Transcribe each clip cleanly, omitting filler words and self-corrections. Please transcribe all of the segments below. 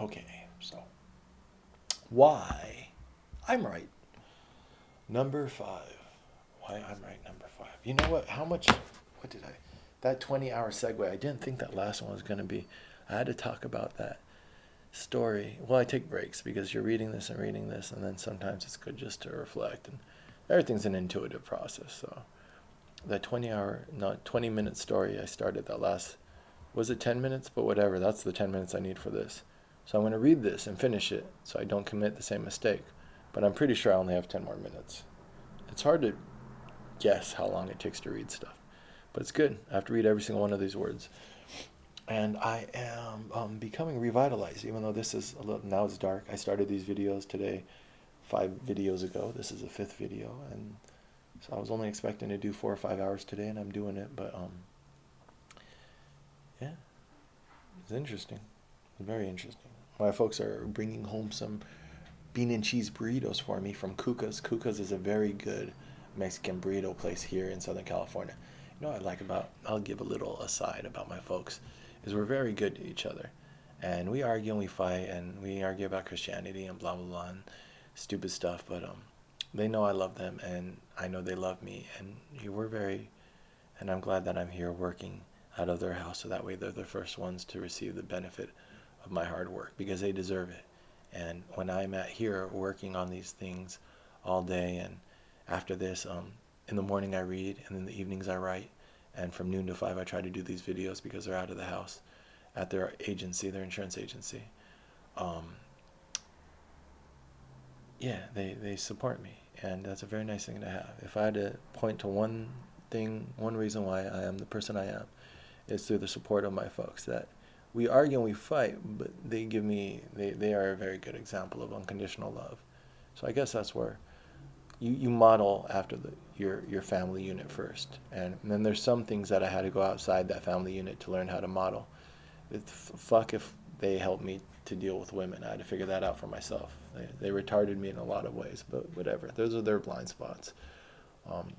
Okay, so why I'm right. Number five. Why I'm right, number five. You know what? What did I, that 20-hour segue, I didn't think that last one was going to be, I had to talk about that story. Well, I take breaks because you're reading this, and then sometimes it's good just to reflect. And everything's an intuitive process. So that 20-hour, not 20-minute story I started that last, was it 10 minutes? But whatever, that's the 10 minutes I need for this. So I'm going to read this and finish it so I don't commit the same mistake. But I'm pretty sure I only have 10 more minutes. It's hard to guess how long it takes to read stuff, but it's good. I have to read every single one of these words. And I am becoming revitalized, even though this is a little, now it's dark. I started these videos today, 5 videos ago. This is the fifth video, and so I was only expecting to do 4 or 5 hours today, and I'm doing it. But yeah, it's interesting. It's very interesting. My folks are bringing home some bean and cheese burritos for me from Cuca's. Cuca's is a very good Mexican burrito place here in Southern California. You know what I like about, I'll give a little aside about my folks, is we're very good to each other. And we argue and we fight and we argue about Christianity and blah, blah, blah, and stupid stuff. But they know I love them and I know they love me. And we're very, and I'm glad that I'm here working out of their house so that way they're the first ones to receive the benefit of my hard work because they deserve it. And when I'm at here working on these things all day, and after this, in the morning I read, and in the evenings I write, and from noon to 5 I try to do these videos because they're out of the house at their agency, their insurance agency. Um, yeah, they support me, and that's a very nice thing to have. If I had to point to one thing, one reason why I am the person I am, is through the support of my folks. That we argue and we fight, but they are a very good example of unconditional love. So I guess that's where you model after your family unit first, and then there's some things that I had to go outside that family unit to learn how to model. Fuck if they helped me to deal with women. I had to figure that out for myself. They retarded me in a lot of ways, but whatever. Those are their blind spots. Um,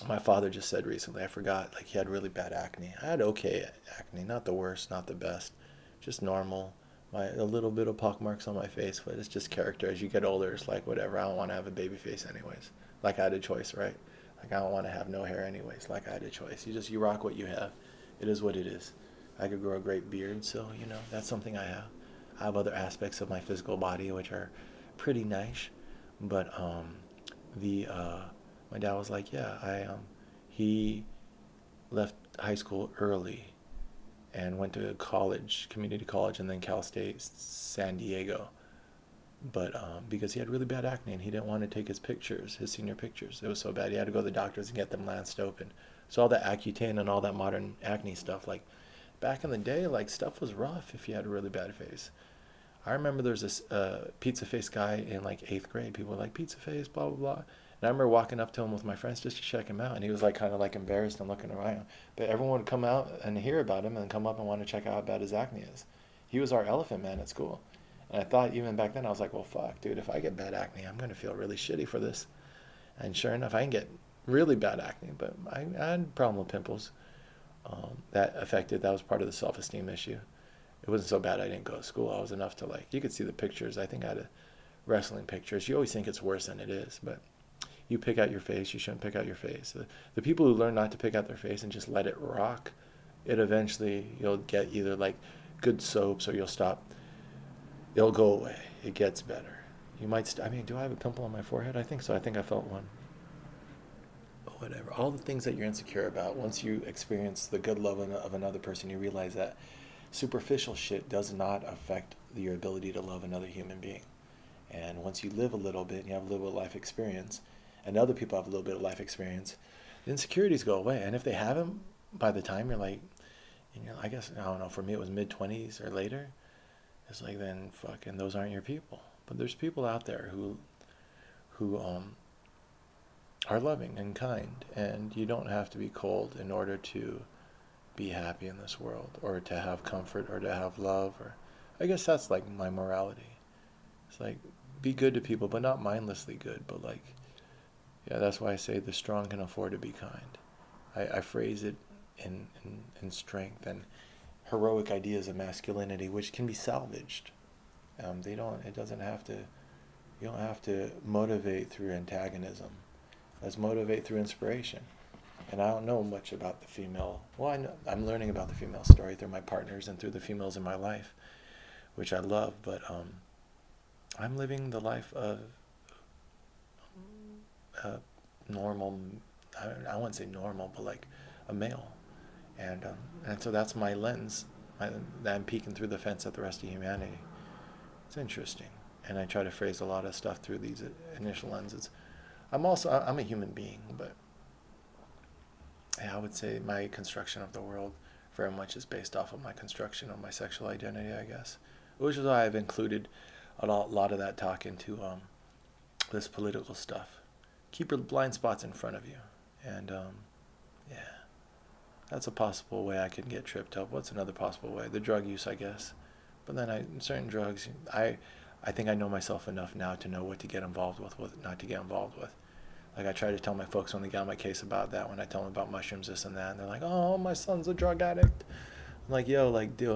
my father just said recently, I forgot, like he had really bad acne. I had okay acne, not the worst, not the best, just normal. A little bit of pock marks on my face, but it's just character. As you get older, it's like whatever. I don't want to have a baby face anyways. Like I had a choice, right? Like I don't want to have no hair anyways. Like I had a choice. You rock what you have. It is what it is. I could grow a great beard, so that's something I have. I have other aspects of my physical body which are pretty nice, but the my dad was like, yeah, he left high school early and went to college, community college, and then Cal State San Diego. But because he had really bad acne and he didn't want to take his pictures, his senior pictures, it was so bad he had to go to the doctors and get them lanced open. So all that Accutane and all that modern acne stuff, like back in the day, like stuff was rough if you had a really bad face. I remember there was this pizza face guy in like eighth grade. People were like pizza face, blah blah blah. And I remember walking up to him with my friends just to check him out, and he was like kind of like embarrassed and looking around. But everyone would come out and hear about him and come up and want to check out how bad his acne is. He was our elephant man at school. And I thought even back then I was like, well, fuck, dude, if I get bad acne, I'm gonna feel really shitty for this. And sure enough, I can get really bad acne, but I had a problem with pimples. That was part of the self-esteem issue. It wasn't so bad I didn't go to school. I was enough to like, you could see the pictures. I think I had wrestling pictures. You always think it's worse than it is, but you pick out your face, you shouldn't pick out your face. The people who learn not to pick out their face and just let it rock, it eventually, you'll get either like good soaps or you'll stop. It'll go away. It gets better. You might, I mean, do I have a pimple on my forehead? I think so. I think I felt one. But whatever. All the things that you're insecure about, once you experience the good love of another person, you realize that superficial shit does not affect your ability to love another human being. And once you live a little bit and you have a little bit of life experience, and other people have a little bit of life experience, the insecurities go away. And if they haven't, by the time you're like, I guess, I don't know, for me it was mid 20s or later, it's like then fucking those aren't your people. But there's people out there who are loving and kind, and you don't have to be cold in order to be happy in this world or to have comfort or to have love. Or I guess that's like my morality. It's like be good to people, but not mindlessly good, but like, yeah, that's why I say the strong can afford to be kind. I phrase it in strength, and heroic ideas of masculinity, which can be salvaged. It doesn't have to, you don't have to motivate through antagonism. Let's motivate through inspiration. And I don't know much about the female, well, I'm learning about the female story through my partners and through the females in my life, which I love, but I'm living the life of normal, I wouldn't say normal, but like a male. And so that's my lens. I'm peeking through the fence at the rest of humanity. It's interesting. And I try to phrase a lot of stuff through these initial lenses. I'm a human being, but yeah, I would say my construction of the world very much is based off of my construction of my sexual identity, I guess. Which is why I've included a lot of that talk into this political stuff. Keep your blind spots in front of you. And yeah, that's a possible way I could get tripped up. What's another possible way? The drug use, I guess. But then certain drugs, I think I know myself enough now to know what to get involved with, what not to get involved with. Like I try to tell my folks when they get on my case about that, when I tell them about mushrooms, this and that, and they're like, "Oh, my son's a drug addict." I'm like, "Yo, like, do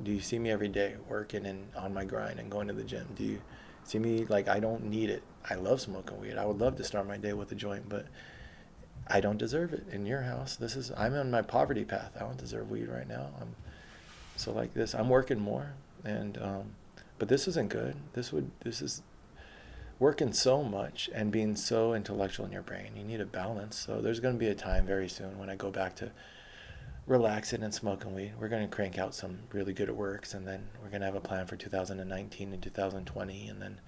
you see me every day working and on my grind and going to the gym? Do you see me, like, I don't need it. I love smoking weed. I would love to start my day with a joint, but I don't deserve it in your house. I'm on my poverty path. I don't deserve weed right now. So like this, I'm working more, and but this isn't good. This is working so much and being so intellectual in your brain. You need a balance. So there's going to be a time very soon when I go back to relaxing and smoking weed. We're going to crank out some really good works, and then we're going to have a plan for 2019 and 2020, and then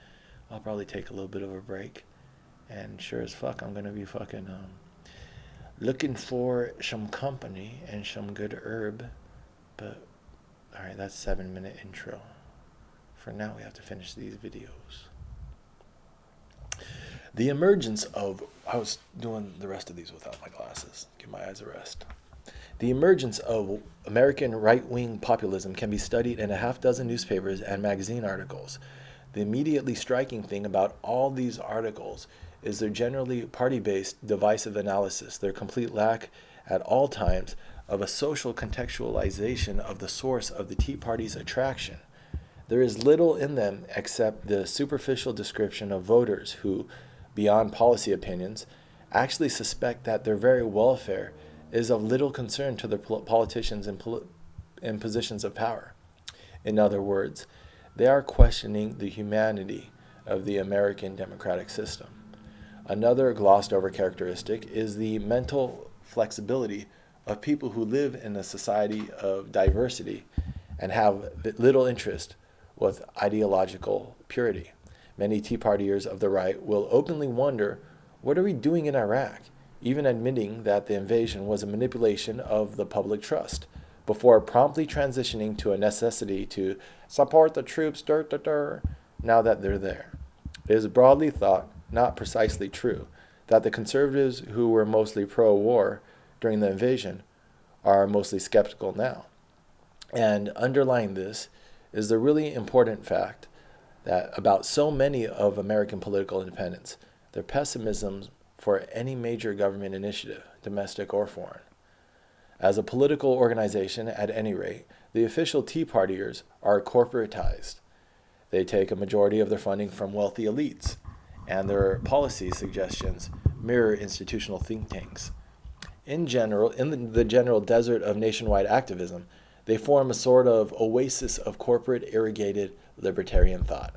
I'll probably take a little bit of a break. And sure as fuck, I'm going to be fucking looking for some company and some good herb. But all right, that's 7-minute intro. For now, we have to finish these videos. The emergence of, I was doing the rest of these without my glasses. Give my eyes a rest. The emergence of American right-wing populism can be studied in a half-dozen newspapers and magazine articles. The immediately striking thing about all these articles is their generally party-based divisive analysis, their complete lack at all times of a social contextualization of the source of the Tea Party's attraction. There is little in them except the superficial description of voters who, beyond policy opinions, actually suspect that their very welfare is of little concern to the politicians in positions of power. In other words, they are questioning the humanity of the American democratic system. Another glossed over characteristic is the mental flexibility of people who live in a society of diversity and have little interest with ideological purity. Many Tea Partiers of the right will openly wonder, what are we doing in Iraq? Even admitting that the invasion was a manipulation of the public trust, before promptly transitioning to a necessity to support the troops now that they're there. It is broadly thought, not precisely true, that the conservatives who were mostly pro-war during the invasion are mostly skeptical now. And underlying this is the really important fact that about so many of American political independents, their pessimism for any major government initiative, domestic or foreign. As a political organization, at any rate, the official Tea Partiers are corporatized. They take a majority of their funding from wealthy elites, and their policy suggestions mirror institutional think tanks. In general, in the general desert of nationwide activism, they form a sort of oasis of corporate irrigated libertarian thought.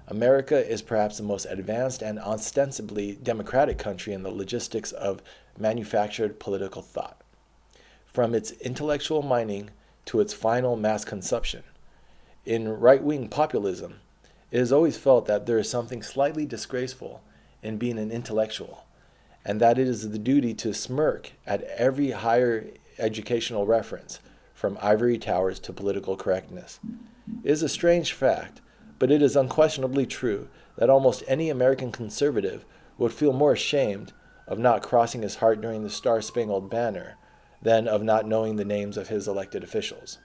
America is perhaps the most advanced and ostensibly democratic country in the logistics of manufactured political thought. From its intellectual mining to its final mass consumption. In right-wing populism, it is always felt that there is something slightly disgraceful in being an intellectual, and that it is the duty to smirk at every higher educational reference, from ivory towers to political correctness. It is a strange fact, but it is unquestionably true that almost any American conservative would feel more ashamed of not crossing his heart during the Star-Spangled Banner than of not knowing the names of his elected officials.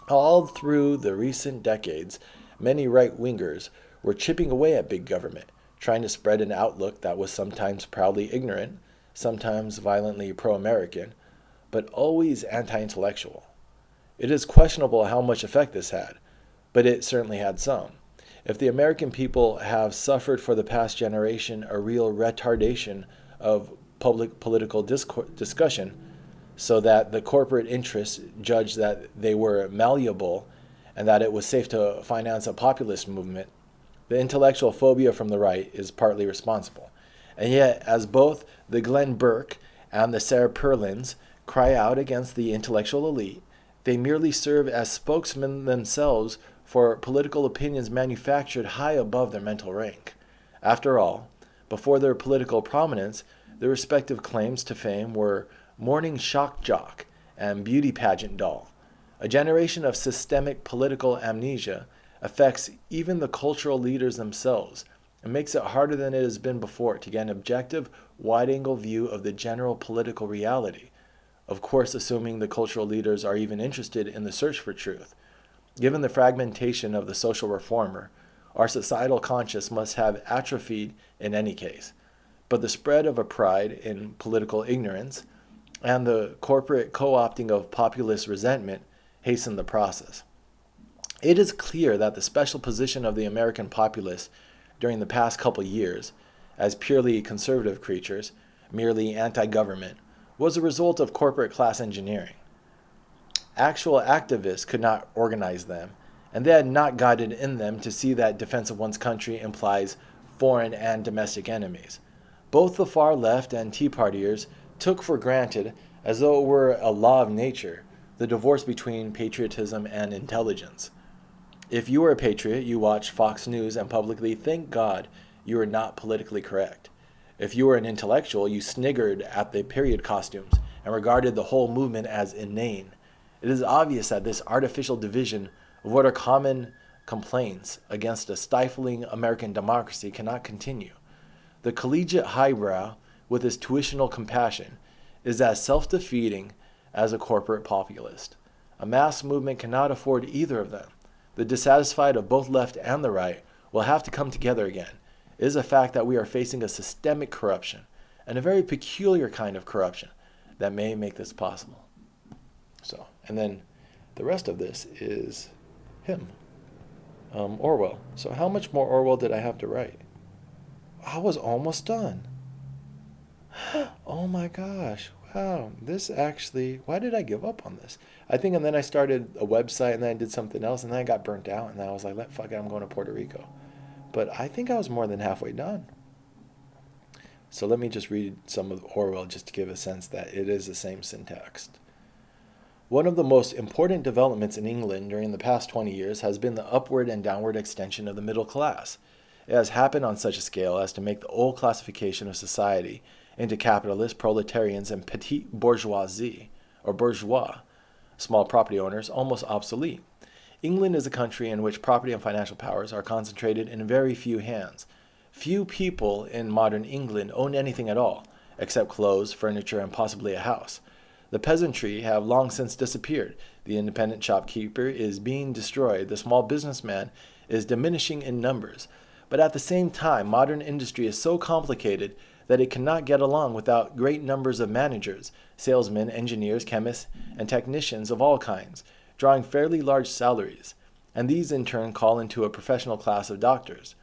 All through the recent decades, many right-wingers were chipping away at big government, trying to spread an outlook that was sometimes proudly ignorant, sometimes violently pro-American, but always anti-intellectual. It is questionable how much effect this had, but it certainly had some. If the American people have suffered for the past generation a real retardation of public political discussion, so that the corporate interests judged that they were malleable and that it was safe to finance a populist movement, the intellectual phobia from the right is partly responsible. And yet, as both the Glenn Burke and the Sarah Perlins cry out against the intellectual elite, they merely serve as spokesmen themselves for political opinions manufactured high above their mental rank. After all, before their political prominence, their respective claims to fame were morning shock jock and beauty pageant doll. A generation of systemic political amnesia affects even the cultural leaders themselves and makes it harder than it has been before to get an objective, wide-angle view of the general political reality, of course assuming the cultural leaders are even interested in the search for truth. Given the fragmentation of the social reformer, our societal conscience must have atrophied in any case. But the spread of a pride in political ignorance and the corporate co-opting of populist resentment hasten the process. It is clear that the special position of the American populace during the past couple years, as purely conservative creatures, merely anti-government, was a result of corporate class engineering. Actual activists could not organize them, and they had not got it in them to see that defense of one's country implies foreign and domestic enemies. Both the far left and Tea Partiers took for granted, as though it were a law of nature, the divorce between patriotism and intelligence. If you were a patriot, you watched Fox News and publicly thanked God you were not politically correct. If you were an intellectual, you sniggered at the period costumes and regarded the whole movement as inane. It is obvious that this artificial division of what are common complaints against a stifling American democracy cannot continue. The collegiate highbrow, with his tuitional compassion, is as self-defeating as a corporate populist. A mass movement cannot afford either of them. The dissatisfied of both left and the right will have to come together again. It is a fact that we are facing a systemic corruption, and a very peculiar kind of corruption, that may make this possible. So, and then the rest of this is him, Orwell. So how much more Orwell did I have to write? I was almost done. Oh my gosh. Wow. This actually, why did I give up on this? I think, and then I started a website, and then I did something else, and then I got burnt out, and then I was like, fuck it, I'm going to Puerto Rico. But I think I was more than halfway done. So let me just read some of Orwell just to give a sense that it is the same syntax. One of the most important developments in England during the past 20 years has been the upward and downward extension of the middle class. It has happened on such a scale as to make the old classification of society into capitalists, proletarians, and petite bourgeoisie, or bourgeois, small property owners, almost obsolete. England is a country in which property and financial powers are concentrated in very few hands. Few people in modern England own anything at all, except clothes, furniture, and possibly a house. The peasantry have long since disappeared. The independent shopkeeper is being destroyed. The small businessman is diminishing in numbers. But at the same time, modern industry is so complicated that it cannot get along without great numbers of managers, salesmen, engineers, chemists, and technicians of all kinds, drawing fairly large salaries. And these in turn call into being a professional class of doctors,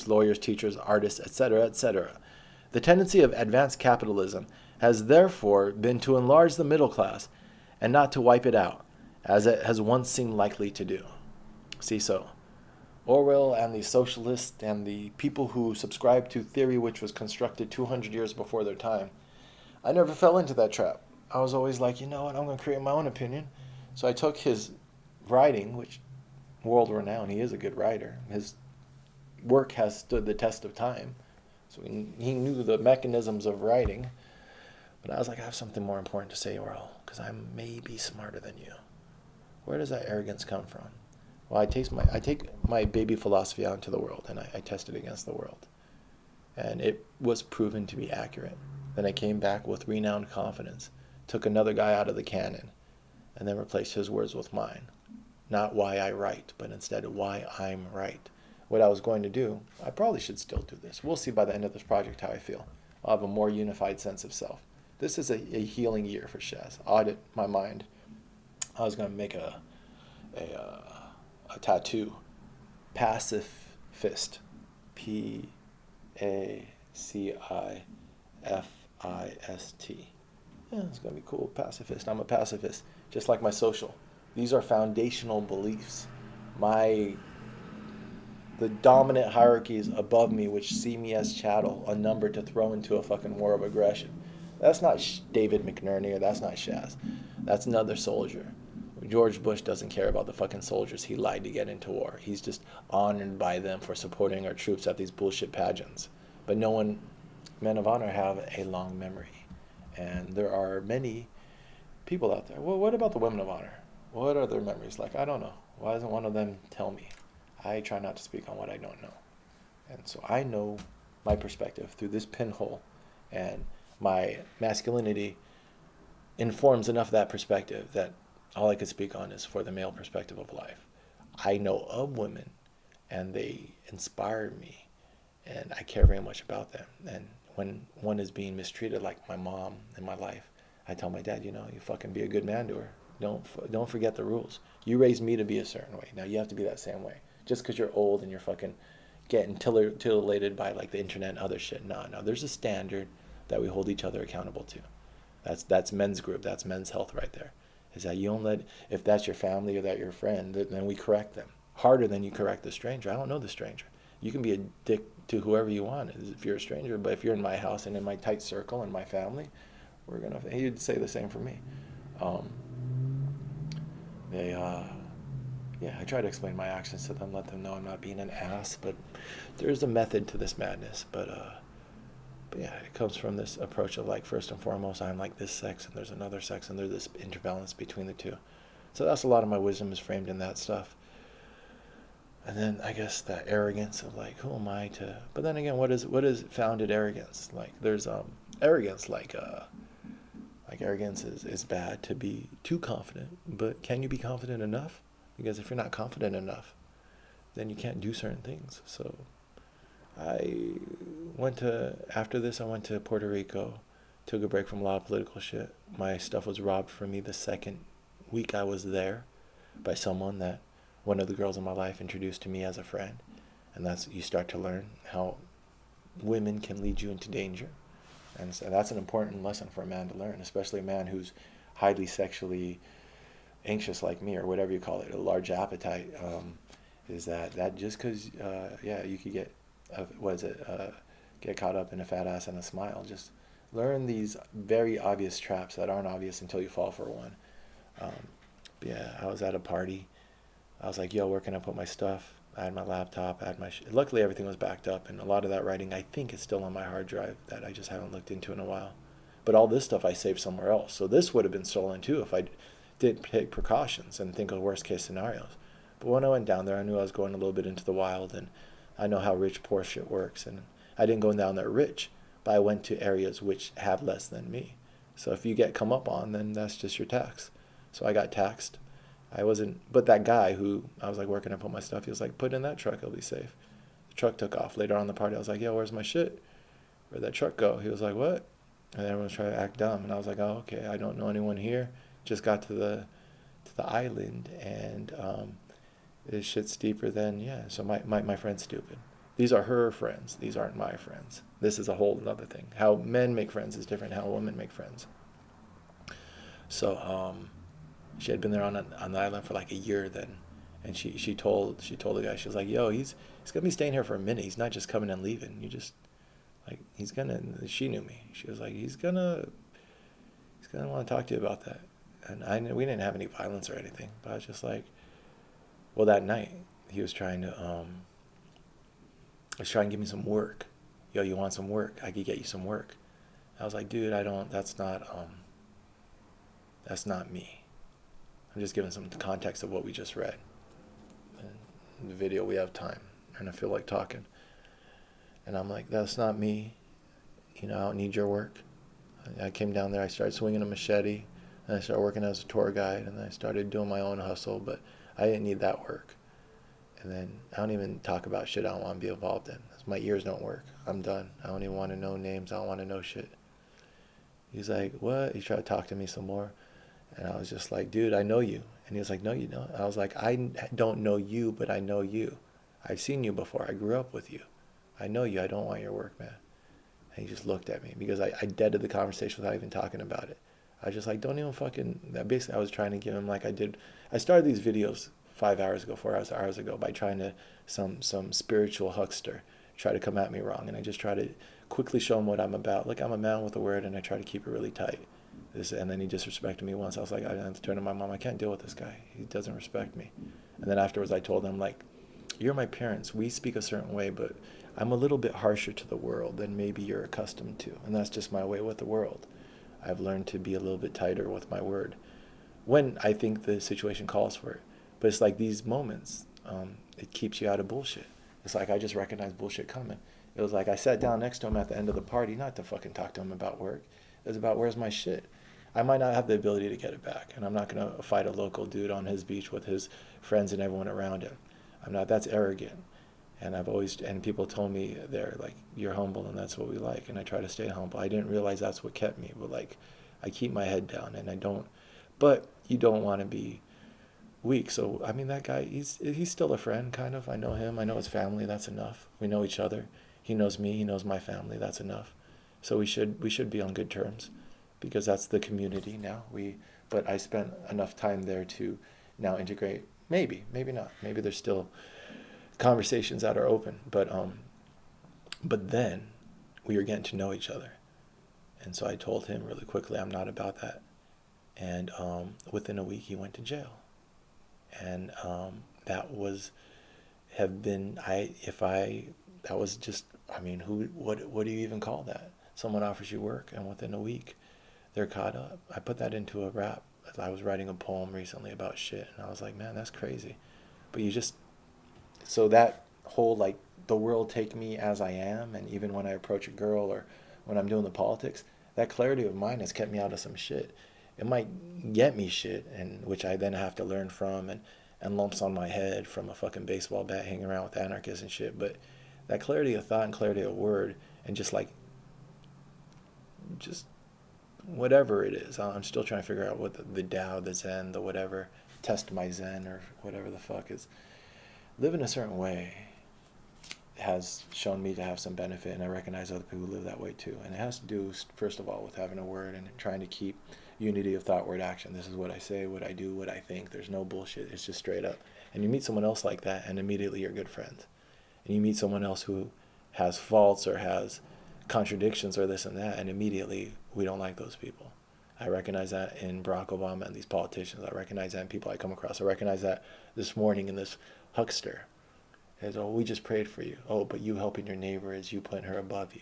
lawyers, teachers, artists, etc., etc. The tendency of advanced capitalism has therefore been to enlarge the middle class and not to wipe it out, as it has once seemed likely to do. See, so Orwell and the socialists and the people who subscribe to theory which was constructed 200 years before their time, I never fell into that trap. I was always like, you know what, I'm going to create my own opinion. So I took his writing, which world-renowned, he is a good writer. His work has stood the test of time. So he knew the mechanisms of writing. But I was like, I have something more important to say, Orwell, because I'm maybe smarter than you. Where does that arrogance come from? Well, I take my baby philosophy out into the world, and I test it against the world. And it was proven to be accurate. Then I came back with renowned confidence, took another guy out of the canon, and then replaced his words with mine. Not why I write, but instead why I'm right. What I was going to do, I probably should still do this. We'll see by the end of this project how I feel. I'll have a more unified sense of self. This is a healing year for Shaz. Audit my mind. I was gonna make a tattoo, pacifist, Pacifist. Yeah, it's gonna be cool. Pacifist. I'm a pacifist, just like my social. These are foundational beliefs. My the dominant hierarchies above me, which see me as chattel, a number to throw into a fucking war of aggression. That's not David McNerney, or that's not Shaz. That's another soldier. George Bush doesn't care about the fucking soldiers he lied to get into war. He's just honored by them for supporting our troops at these bullshit pageants. But no one, men of honor have a long memory. And there are many people out there. Well, what about the women of honor? What are their memories like? I don't know. Why doesn't one of them tell me? I try not to speak on what I don't know. And so I know my perspective through this pinhole, and my masculinity informs enough of that perspective that all I could speak on is for the male perspective of life. I know of women, and they inspire me, and I care very much about them. And when one is being mistreated, like my mom in my life, I tell my dad, you fucking be a good man to her. Don't forget the rules. You raised me to be a certain way. Now you have to be that same way. Just because you're old and you're fucking getting titillated by like the internet and other shit. No. There's a standard that we hold each other accountable to. That's men's group. That's men's health right there. Is that you don't let, if that's your family or that your friend, then we correct them harder than you correct the stranger. I don't know the stranger. You can be a dick to whoever you want if you're a stranger, but if you're in my house and in my tight circle and my family, he'd say the same for me. I try to explain my actions to them, let them know I'm not being an ass, but there's a method to this madness. But yeah, it comes from this approach of like, first and foremost, I'm like this sex and there's another sex and there's this interbalance between the two. So that's a lot of my wisdom is framed in that stuff. And then I guess that arrogance of like, who am I to? But then again, what is founded arrogance? Like there's arrogance like arrogance is bad to be too confident, but can you be confident enough? Because if you're not confident enough, then you can't do certain things. So after this I went to Puerto Rico, took a break from a lot of political shit. My stuff was robbed from me the second week I was there by someone that one of the girls in my life introduced to me as a friend. And that's, you start to learn how women can lead you into danger. And so that's an important lesson for a man to learn, especially a man who's highly sexually anxious like me, or whatever you call it, a large appetite, is that just because, you could get, get caught up in a fat ass and a smile. Just learn these very obvious traps that aren't obvious until you fall for one. I was at a party. I was like, yo, where can I put my stuff? I had my laptop, I had my luckily everything was backed up, and a lot of that writing I think is still on my hard drive that I just haven't looked into in a while. But all this stuff I saved somewhere else. So this would have been stolen too if I didn't take precautions and think of worst case scenarios. But when I went down there, I knew I was going a little bit into the wild, and I know how rich poor shit works, and I didn't go down there rich, but I went to areas which have less than me. So if you get come up on, then that's just your tax. So I got taxed. But that guy who I was like, where can I put my stuff? He was like, put it in that truck, it'll be safe. The truck took off. Later on in the party, I was like, yo, where's my shit? Where'd that truck go? He was like, what? And everyone was trying to act dumb. And I was like, oh, okay, I don't know anyone here. Just got to the island, and this shit's deeper than, so my friend's stupid. These are her friends. These aren't my friends. This is a whole other thing. How men make friends is different than how women make friends. So, she had been there on the island for like a year then, and she told the guy, she was like, yo, he's gonna be staying here for a minute. He's not just coming and leaving. You just like, she knew me. She was like, he's gonna want to talk to you about that. And we didn't have any violence or anything, but I was just like, well, that night he was trying to give me some work. Yo, you want some work? I could get you some work. I was like, dude, that's not me. I'm just giving some context of what we just read. In the video, we have time, and I feel like talking. And I'm like, that's not me. I don't need your work. I came down there, I started swinging a machete, and I started working as a tour guide, and I started doing my own hustle, but I didn't need that work. And then I don't even talk about shit I don't want to be involved in. My ears don't work. I'm done. I don't even want to know names. I don't want to know shit. He's like, what? He tried to talk to me some more. And I was just like, dude, I know you. And he was like, no, you don't. I was like, don't know you, but I know you. I've seen you before. I grew up with you. I know you. I don't want your work, man. And he just looked at me because I deaded the conversation without even talking about it. I was just like, don't even fucking. Basically, I was trying to give him like I did. I started these videos 5 hours ago, 4 hours ago by trying to some spiritual huckster try to come at me wrong, and I just try to quickly show him what I'm about. Like I'm a man with a word, and I try to keep it really tight. And then he disrespected me once. I was like, I had to turn to my mom. I can't deal with this guy. He doesn't respect me. And then afterwards, I told him like, you're my parents. We speak a certain way, but I'm a little bit harsher to the world than maybe you're accustomed to, and that's just my way with the world. I've learned to be a little bit tighter with my word when I think the situation calls for it. But it's like these moments, it keeps you out of bullshit. It's like I just recognized bullshit coming. It was like I sat down next to him at the end of the party, not to fucking talk to him about work. It was about where's my shit. I might not have the ability to get it back, and I'm not gonna fight a local dude on his beach with his friends and everyone around him. I'm not. That's arrogant. And people told me they're like, you're humble and that's what we like. And I try to stay humble. I didn't realize that's what kept me, but like, I keep my head down and I don't, but you don't want to be weak. So, I mean, that guy, he's still a friend, kind of. I know him. I know his family. That's enough. We know each other. He knows me. He knows my family. That's enough. So we should be on good terms because that's the community now. But I spent enough time there to now integrate. Maybe not. Maybe there's still conversations that are open, but then we were getting to know each other, and so I told him really quickly I'm not about that, and within a week he went to jail, and that was have been I if I that was just I mean who what do you even call that? Someone offers you work and within a week they're caught up. I put that into a rap. I was writing a poem recently about shit, and I was like, man, that's crazy. But you just so that whole like the world take me as I am, and even when I approach a girl or when I'm doing the politics, that clarity of mind has kept me out of some shit. It might get me shit, and which I then have to learn from, and lumps on my head from a fucking baseball bat hanging around with anarchists and shit. But that clarity of thought and clarity of word, and just whatever it is, I'm still trying to figure out what the Tao, the Zen, the whatever, test my Zen or whatever the fuck is. Live in a certain way has shown me to have some benefit, and I recognize other people who live that way too. And it has to do, first of all, with having a word and trying to keep unity of thought, word, action. This is what I say, what I do, what I think. There's no bullshit. It's just straight up. And you meet someone else like that, and immediately you're good friends. And you meet someone else who has faults or has contradictions or this and that, and immediately we don't like those people. I recognize that in Barack Obama and these politicians. I recognize that in people I come across. I recognize that this morning in this huckster. Is, oh, we just prayed for you. Oh, but you helping your neighbor is you putting her above you.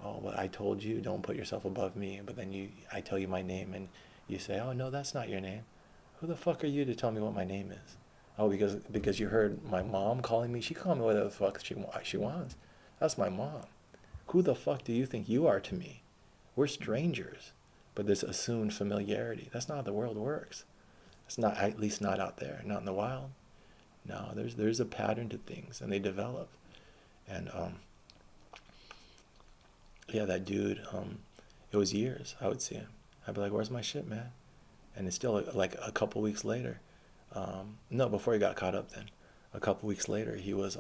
Oh, but I told you don't put yourself above me. But then I tell you my name and you say, oh no, that's not your name. Who the fuck are you to tell me what my name is? Oh, because you heard my mom calling me. She called me whatever the fuck she wants. That's my mom. Who the fuck do you think you are to me? We're strangers, but this assumed familiarity. That's not how the world works. It's not, at least not out there, not in the wild. No, there's a pattern to things, and they develop. And yeah, that dude, it was years. I would see him. I'd be like, "Where's my shit, man?" And it's still like a couple weeks later. No, before he got caught up, then a couple weeks later, he was.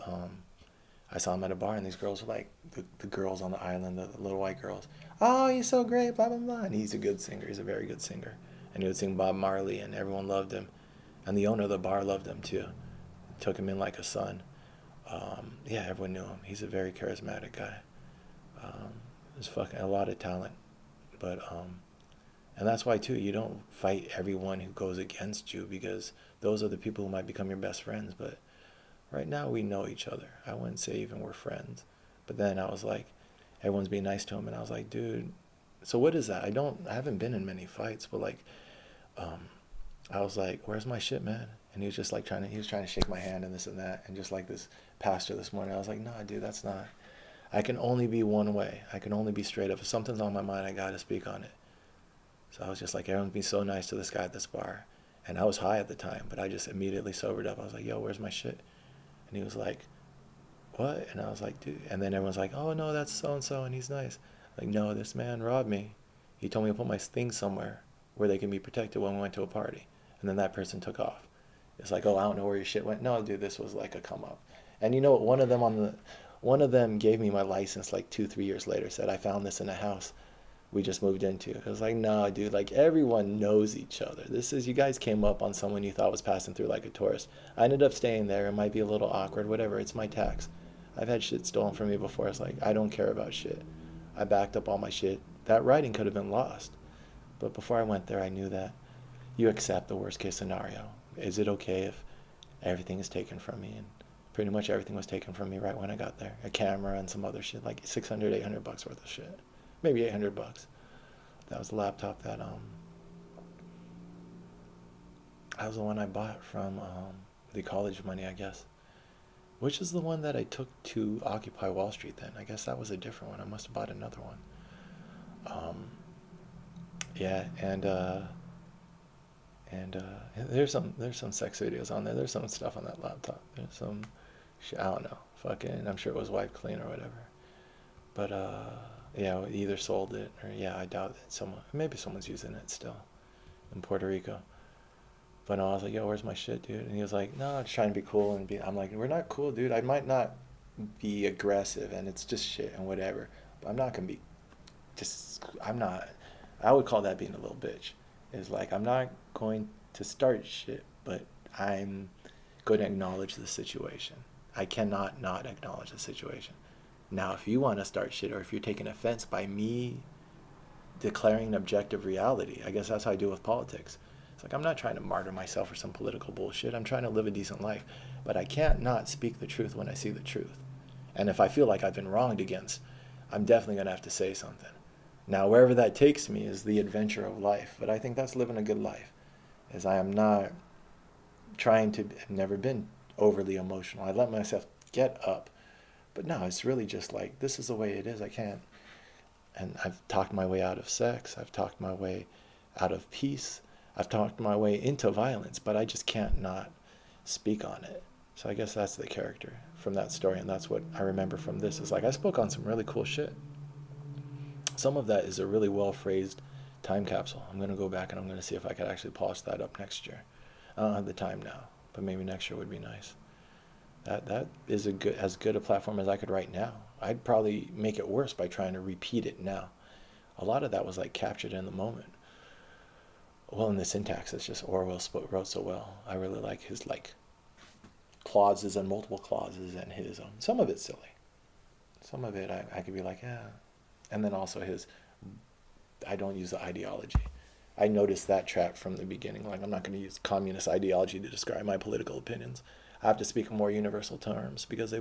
I saw him at a bar, and these girls were like the girls on the island, the little white girls. Oh, he's so great, blah blah blah. And he's a good singer. He's a very good singer, and he would sing Bob Marley, and everyone loved him, and the owner of the bar loved him too. Took him in like a son. Yeah, everyone knew him. He's a very charismatic guy. There's fucking a lot of talent, but and that's why too you don't fight everyone who goes against you because those are the people who might become your best friends. But right now we know each other. I wouldn't say even we're friends. But then I was like, everyone's being nice to him, and I was like, dude. So what is that? I haven't been in many fights, but like, I was like, where's my shit, man? And he was just like he was trying to shake my hand and this and that. And just like this pastor this morning, I was like, nah, dude, that's not, I can only be one way. I can only be straight up. If something's on my mind, I got to speak on it. So I was just like, everyone's being so nice to this guy at this bar. And I was high at the time, but I just immediately sobered up. I was like, yo, where's my shit? And he was like, what? And I was like, dude. And then everyone's like, oh, no, that's so-and-so, and he's nice. Like, no, this man robbed me. He told me to put my things somewhere. where they can be protected when we went to a party. And then that person took off. It's like, oh, I don't know where your shit went. No, dude, this was like a come up. And you know what? One of them gave me my license like 2, 3 years later. Said I found this in a house we just moved into. It was like, no, dude, like everyone knows each other. This is, you guys came up on someone you thought was passing through like a tourist. I ended up staying there. It might be a little awkward, whatever. It's my tax. I've had shit stolen from me before. It's like, I don't care about shit. I backed up all my shit. That writing could have been lost. But before I went there, I knew that you accept the worst case scenario. Is it okay if everything is taken from me? And pretty much everything was taken from me right when I got there. A camera and some other shit, like 600, 800 bucks worth of shit. Maybe 800 bucks. That was the laptop that was the one I bought from the college money, I guess. Which is the one that I took to Occupy Wall Street then. I guess that was a different one. I must have bought another one. Yeah, and there's some sex videos on there. There's some stuff on that laptop. There's some shit, I don't know. Fucking, I'm sure it was wiped clean or whatever. But yeah, we either sold it or, yeah, I doubt that maybe someone's using it still in Puerto Rico. But no, I was like, yo, where's my shit, dude? And he was like, no, I'm just trying to be cool and I'm like, we're not cool, dude. I might not be aggressive and it's just shit and whatever, but I'm not gonna be I would call that being a little bitch. It's like, I'm not going to start shit, but I'm going to acknowledge the situation. I cannot not acknowledge the situation. Now, if you want to start shit or if you're taking offense by me declaring an objective reality, I guess that's how I deal with politics. It's like, I'm not trying to martyr myself for some political bullshit. I'm trying to live a decent life. But I can't not speak the truth when I see the truth. And if I feel like I've been wronged against, I'm definitely going to have to say something. Now, wherever that takes me is the adventure of life. But I think that's living a good life. As I am not trying to, I've never been overly emotional. I let myself get up. But no, it's really just like, this is the way it is. I can't. And I've talked my way out of sex. I've talked my way out of peace. I've talked my way into violence, but I just can't not speak on it. So I guess that's the character from that story. And that's what I remember from this. Is like, I spoke on some really cool shit. Some of that is a really well phrased time capsule. I'm going to go back and I'm going to see if I could actually polish that up next year. I don't have the time now, but maybe next year would be nice. That is as good a platform as I could write now. I'd probably make it worse by trying to repeat it now. A lot of that was like captured in the moment. Well, in the syntax, it's just Orwell wrote so well. I really like his like clauses and multiple clauses and his some of it's silly. Some of it I could be like, yeah. And then also I don't use the ideology. I noticed that trap from the beginning. Like, I'm not going to use communist ideology to describe my political opinions. I have to speak in more universal terms because they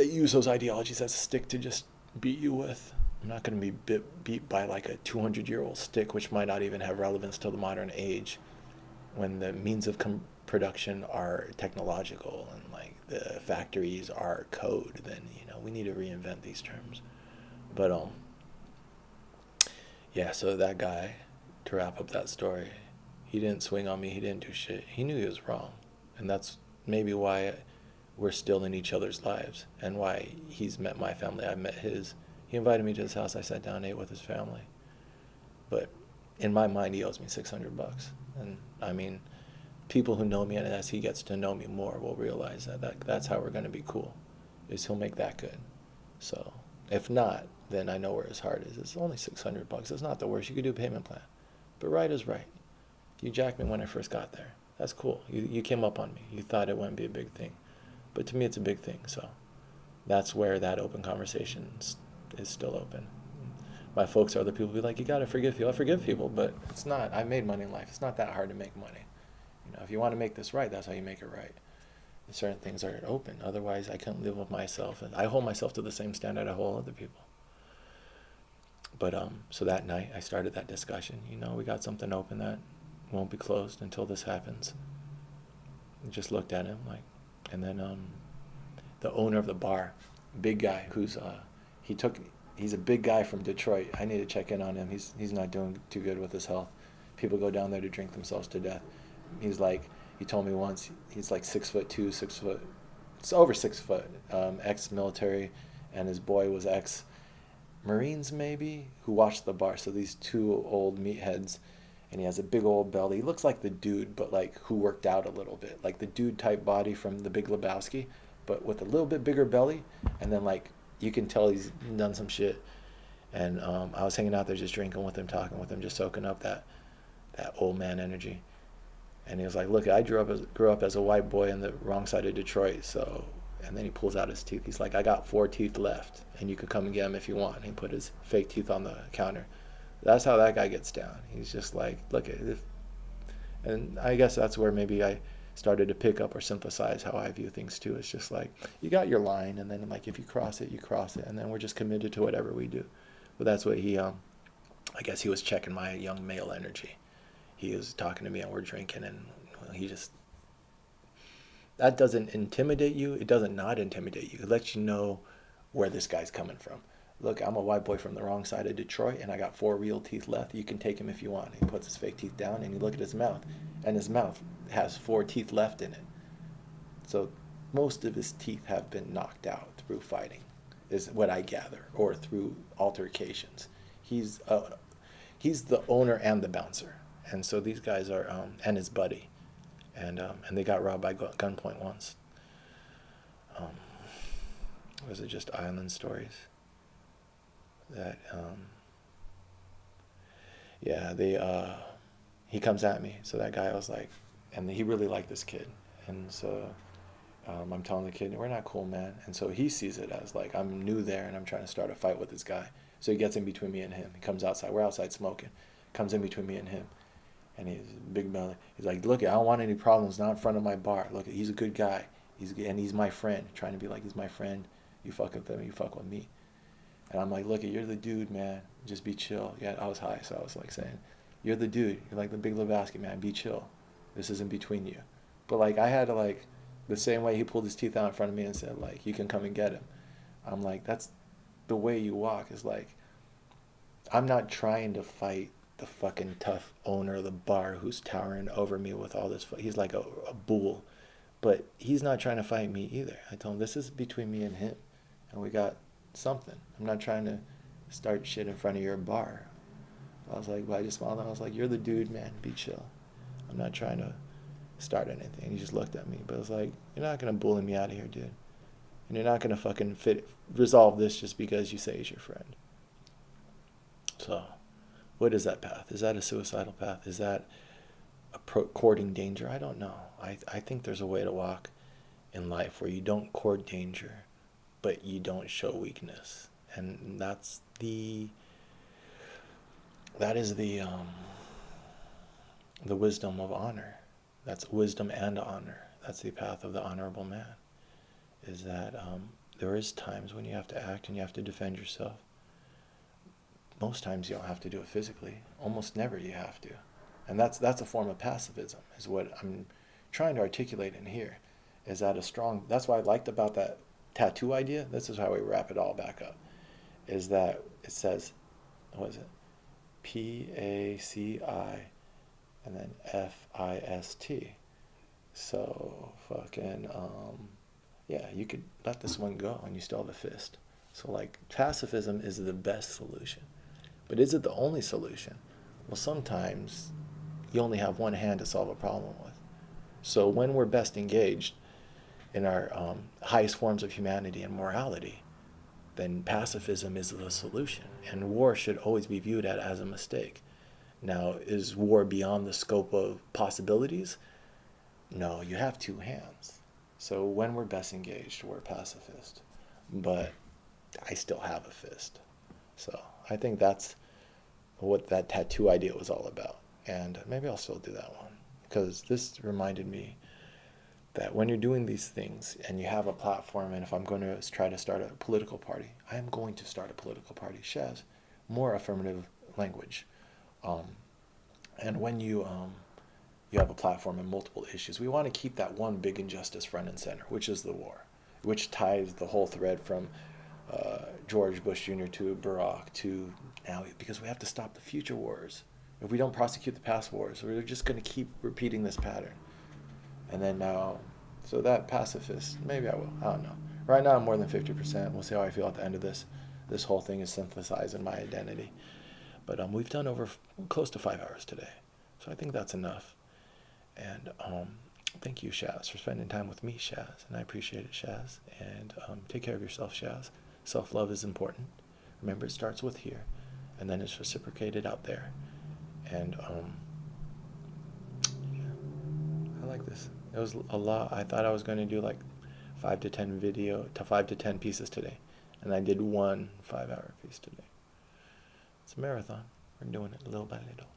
use those ideologies as a stick to just beat you with. I'm not going to be beat by like a 200-year-old stick, which might not even have relevance to the modern age, when the means of production are technological and like the factories are code. Then we need to reinvent these terms. But yeah. So that guy, to wrap up that story, he didn't swing on me. He didn't do shit. He knew he was wrong, and that's maybe why we're still in each other's lives and why he's met my family. I met his. He invited me to his house. I sat down and ate with his family. But in my mind, he owes me $600. And I mean, people who know me, and as he gets to know me more, will realize that's how we're going to be cool, is he'll make that good. So if not, then I know where his heart is. It's only $600. It's not the worst. You could do a payment plan. But right is right. You jacked me when I first got there. That's cool. You came up on me. You thought it wouldn't be a big thing. But to me, it's a big thing. So that's where that open conversation is still open. My folks are the people who be like, you got to forgive people. I forgive people, but it's not. I made money in life. It's not that hard to make money. If you want to make this right, that's how you make it right. And certain things are open. Otherwise, I can't live with myself. And I hold myself to the same standard I hold other people. But so that night, I started that discussion. We got something open that won't be closed until this happens. I just looked at him like, and then the owner of the bar, big guy, who's he's a big guy from Detroit. I need to check in on him. He's not doing too good with his health. People go down there to drink themselves to death. He told me once, he's like 6'2", it's over 6 foot, ex-military, and his boy was Marines maybe who watch the bar. So these two old meatheads, and he has a big old belly. He looks like the dude, but like who worked out a little bit, like the dude type body from The Big Lebowski, but with a little bit bigger belly, and then like you can tell he's done some shit. And I was hanging out there just drinking with him, talking with him, just soaking up that old man energy. And he was like, "Look, I grew up as a white boy on the wrong side of Detroit, so." And then he pulls out his teeth. He's like, "I got 4 teeth left, and you could come and get them if you want." And he put his fake teeth on the counter. That's how that guy gets down. He's just like, "Look, if," and I guess that's where maybe I started to pick up or synthesize how I view things too. It's just like you got your line, and then like if you cross it, you cross it, and then we're just committed to whatever we do. But that's what I guess he was checking my young male energy. He was talking to me, and we're drinking, and he just, that doesn't intimidate you. It doesn't not intimidate you. It lets you know where this guy's coming from. Look, I'm a white boy from the wrong side of Detroit, and I got 4 real teeth left. You can take him if you want. He puts his fake teeth down, and you look at his mouth, and his mouth has 4 teeth left in it. So most of his teeth have been knocked out through fighting, is what I gather, or through altercations. He's the owner and the bouncer, and so these guys are and his buddy, and they got robbed by gunpoint once. Um, was it just island stories? That yeah, he comes at me. So that guy was like, and he really liked this kid, and so I'm telling the kid, we're not cool, man. And so he sees it as like I'm new there and I'm trying to start a fight with this guy. So he gets in between me and him. He comes outside. We're outside smoking. Comes in between me and him, and he's big belly. He's like, look, I don't want any problems. Not in front of my bar. Look, he's a good guy. He's my friend. Trying to be like he's my friend. You fuck with him, you fuck with me. And I'm like, look, you're the dude, man. Just be chill. Yeah, I was high, so I was like saying, you're the dude. You're like the Big Lebowski, man. Be chill. This isn't between you. But like I had to like the same way he pulled his teeth out in front of me and said like, you can come and get him. I'm like, that's the way you walk. Is like, I'm not trying to fight the fucking tough owner of the bar who's towering over me with all this. He's like a bull, but he's not trying to fight me either. I told him this is between me and him, and we got something. I'm not trying to start shit in front of your bar. I was like, well, I just smiled and I was like, you're the dude, man. Be chill. I'm not trying to start anything. And he just looked at me, but it was like, you're not gonna bully me out of here, dude. And you're not gonna fucking resolve this just because you say he's your friend. So, what is that path? Is that a suicidal path? Is that courting danger? I don't know. I think there's a way to walk in life where you don't court danger, but you don't show weakness. And that is the wisdom of honor. That's wisdom and honor. That's the path of the honorable man. Is that there is times when you have to act and you have to defend yourself. Most times you don't have to do it physically. Almost never you have to. And that's a form of pacifism, is what I'm trying to articulate in here. Is that that's what I liked about that tattoo idea. This is how we wrap it all back up. Is that it says, what is it? PACI and then FIST. So fucking yeah, you could let this one go and you still have a fist. So like pacifism is the best solution. But is it the only solution? Well, sometimes you only have one hand to solve a problem with. So when we're best engaged in our highest forms of humanity and morality, then pacifism is the solution. And war should always be viewed as a mistake. Now, is war beyond the scope of possibilities? No, you have 2 hands. So when we're best engaged, we're pacifist. But I still have a fist. So I think that's what that tattoo idea was all about. And maybe I'll still do that one. Because this reminded me that when you're doing these things and you have a platform, and if I'm going to try to start a political party, I am going to start a political party. Shaz, more affirmative language. And when you have a platform and multiple issues, we want to keep that one big injustice front and center, which is the war, which ties the whole thread from George Bush Jr. to Barack to now, because we have to stop the future wars. If we don't prosecute the past wars, we're just going to keep repeating this pattern. And then now, so that pacifist, maybe I will, I don't know. Right now I'm more than 50%. We'll see how I feel at the end of this. this whole thing is synthesizing my identity. But we've done over close to 5 hours today, so I think that's enough. And thank you, Shaz, for spending time with me, Shaz, and I appreciate it, Shaz. And take care of yourself, Shaz. Self-love is important. Remember, it starts with here, and then it's reciprocated out there. And yeah, I like this. It was a lot. I thought I was going to do like 5 to 10 pieces today, and I did one 5-hour piece today. It's a marathon. We're doing it little by little.